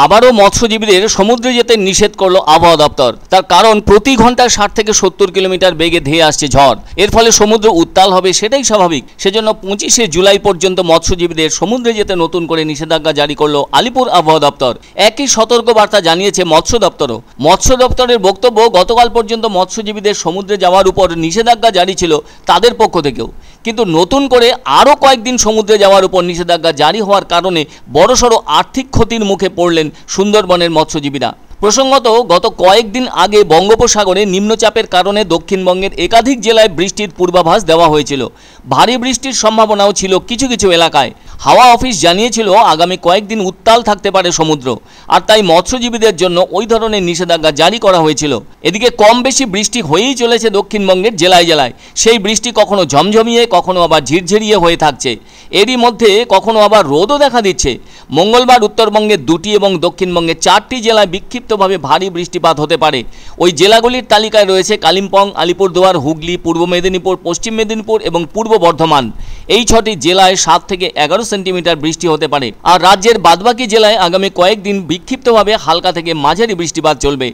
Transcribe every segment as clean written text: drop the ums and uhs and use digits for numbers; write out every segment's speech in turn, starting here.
আবারও মৎস্যজীবীদের সমুদ্রে যেতে নিষেধ করল আবহাওয়া দপ্তর। তার কারণ প্রতি ঘন্টায় 60 থেকে 70 কিলোমিটার বেগে ধেয়ে আসছে ঝড়। এর ফলে সমুদ্র উত্তাল হবে, সেটাই স্বাভাবিক। সেজন্য 25শে জুলাই পর্যন্ত মৎস্যজীবীদের সমুদ্রে যেতে নতুন করে নিষেধাজ্ঞা জারি করল আলিপুর আবহাওয়া দপ্তর। একই সতর্কবার্তা জানিয়েছে মৎস্য দপ্তরও। মৎস্য দপ্তরের বক্তব্য, গতকাল পর্যন্ত মৎস্যজীবীদের সমুদ্রে যাওয়ার উপর নিষেধাজ্ঞা জারি ছিল তাদের পক্ষ থেকেও, কিন্তু নতুন করে আরও কয়েকদিন সমুদ্রে যাওয়ার উপর নিষেধাজ্ঞা জারি হওয়ার কারণে বড়সড় আর্থিক ক্ষতির মুখে পড়লেন সুন্দরবনের মৎস্যজীবীরা। প্রসঙ্গত, গত কয়েকদিন আগে বঙ্গোপসাগরে নিম্নচাপের কারণে দক্ষিণবঙ্গের একাধিক জেলায় বৃষ্টির পূর্বাভাস দেওয়া হয়েছিল। ভারী বৃষ্টির সম্ভাবনাও ছিল কিছু কিছু এলাকায়। হাওয়া অফিস জানিয়েছিল আগামী কয়েকদিন উত্তাল থাকতে পারে সমুদ্র, আর তাই মৎস্যজীবীদের জন্য ওই ধরনের নিষেধাজ্ঞা জারি করা হয়েছিল। এদিকে কম বেশি বৃষ্টি হয়েই চলেছে দক্ষিণবঙ্গের জেলায় জেলায়। সেই বৃষ্টি কখনো ঝমঝমিয়ে, কখনো আবার ঝিরঝিরিয়ে হয়ে থাকছে। এরই মধ্যে কখনো আবার রোদও দেখা দিচ্ছে। মঙ্গলবার উত্তরবঙ্গের 2টি এবং দক্ষিণবঙ্গের 4টি জেলায় বিক্ষিপ্তভাবে ভারী বৃষ্টিপাত হতে পারে। ওই জেলাগুলির তালিকায় রয়েছে কালিম্পং, আলিপুরদুয়ার, হুগলি, পূর্ব মেদিনীপুর, পশ্চিম মেদিনীপুর এবং পূর্ব বর্ধমান। এই 6টি জেলায় 7 থেকে 11 সেন্টিমিটার বৃষ্টি হতে পারে। আর রাজ্যের বাদবাকি জেলায় আগামী কয়েকদিন বিক্ষিপ্তভাবে হালকা থেকে মাঝারি বৃষ্টিপাত চলবে।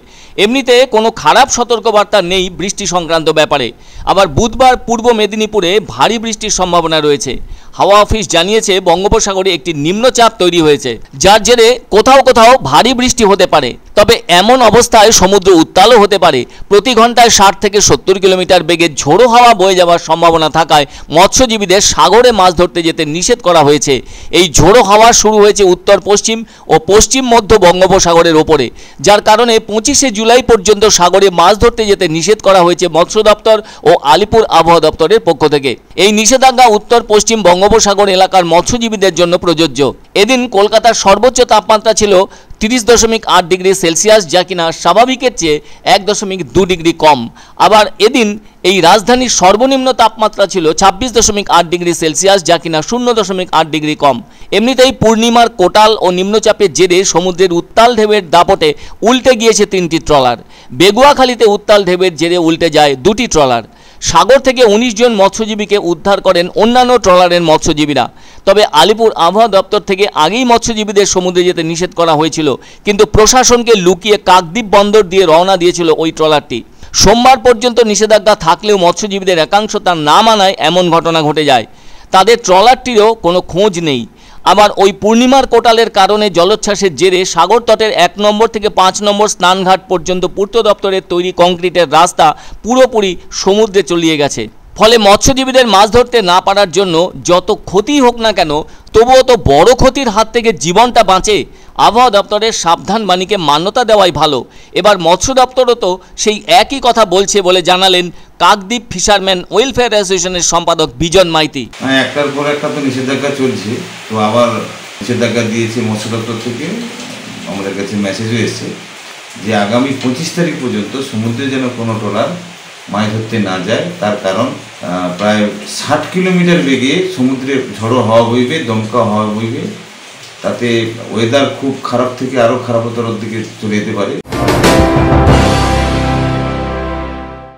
এমনিতে কোনো খারাপ সতর্কবার্তা নেই বৃষ্টি সংক্রান্ত ব্যাপারে। আবার বুধবার পূর্ব মেদিনীপুরে ভারী বৃষ্টির সম্ভাবনা রয়েছে। হাওয়া অফিস জানিয়েছে বঙ্গোপসাগরে একটি নিম্নচাপ তৈরি হয়েছে, যার জেরে কোথাও কোথাও ভারী বৃষ্টি হতে পারে। তবে এমন অবস্থায় সমুদ্র উত্তালও হতে পারে। প্রতি ঘন্টায় 60 থেকে 70 কিলোমিটার বেগে ঝোড়ো হাওয়া বয়ে যাওয়ার সম্ভাবনা থাকায় মৎস্যজীবীদের সাগরে মাছ ধরতে যেতে নিষেধ করা হয়েছে। এই ঝোড়ো হাওয়া শুরু হয়েছে উত্তর পশ্চিম ও পশ্চিম মধ্য বঙ্গোপসাগরের ওপরে, যার কারণে 25শে জুলাই পর্যন্ত সাগরে মাছ ধরতে যেতে নিষেধ করা হয়েছে মৎস্য দপ্তর ও আলিপুর আবহাওয়া দপ্তরের পক্ষ থেকে। এই নিষেধাজ্ঞা উত্তর পশ্চিম বঙ্গোপসাগর এলাকার মৎস্যজীবীদের জন্য প্রযোজ্য। এদিন কলকাতার সর্বোচ্চ তাপমাত্রা ছিল 30.8 ডিগ্রি সেলসিয়াস, যা কিনা স্বাভাবিকের চেয়ে 1.2 ডিগ্রি কম। আবার এদিন এই রাজধানীর সর্বনিম্ন তাপমাত্রা ছিল 26.8 ডিগ্রি সেলসিয়াস, যা কিনা 0.8 ডিগ্রি কম। এমনিতেই পূর্ণিমার কোটাল ও নিম্নচাপের জেরে সমুদ্রের উত্তাল ঢেউয়ের দাপটে উল্টে গিয়েছে 3টি ট্রলার। বেগুয়াখালীতে উত্তাল ঢেউয়ের জেরে উল্টে যায় 2টি ট্রলার। সাগর থেকে 19 জন মৎস্যজীবীকে উদ্ধার করেন অন্যান্য ট্রলারের মৎস্যজীবীরা। তবে আলিপুর আবহাওয়া দপ্তর থেকে আগেই মৎস্যজীবীদের সমুদ্রে যেতে নিষেধ করা হয়েছিল, কিন্তু প্রশাসনকে লুকিয়ে কাকদ্বীপ বন্দর দিয়ে রওনা দিয়েছিল ওই ট্রলারটি। সোমবার পর্যন্ত নিষেধাজ্ঞা থাকলেও মৎস্যজীবীদের একাংশ তা না মানায় এমন ঘটনা ঘটে যায়। তাদের ট্রলারটিরও কোনো খোঁজ নেই। আবার ওই পূর্ণিমার কোটালের কারণে জলোচ্ছ্বাসের জেরে সাগর তটের 1 নম্বর থেকে 5 নম্বর স্নানঘাট পর্যন্ত পূর্ত দপ্তরের তৈরি কংক্রিটের রাস্তা পুরোপুরি সমুদ্রে তলিয়ে গেছে। ফলে মৎস্যজীবীদের মাছ ধরতে না পারার জন্য যত ক্ষতি হোক না কেন, তবুও তো বড় ক্ষতির হাত থেকে জীবনটা বাঁচে। আবহাওয়া দপ্তরের সাবধান বাণীকে মান্যতা দেওয়াই ভালো। এবার মৎস্য দপ্তরও তো সেই একই কথা বলছে বলে জানালেন কাকদ্বীপ ফিশারম্যান ওয়েলফেয়ার অ্যাসোসিয়েশনের সম্পাদক বিজন মাইতি। একটার পর একটা তো নিষেধাজ্ঞা চলছে, তো আবার নিষেধাজ্ঞা দিয়েছে মৎস্য দপ্তর থেকে। আমাদের কাছে মেসেজও এসেছে যে আগামী 25 তারিখ পর্যন্ত সমুদ্রে যেন কোনো ট্রলার মাছ ধরতে না যায়। তার কারণ প্রায় 60 কিলোমিটার বেগে সমুদ্রে ঝড়ো হাওয়া বইবে, দমকা হাওয়া বইবে। তাতে ওয়েদার খুব খারাপ থেকে আরও খারাপতর দিকে চলে যেতে পারে।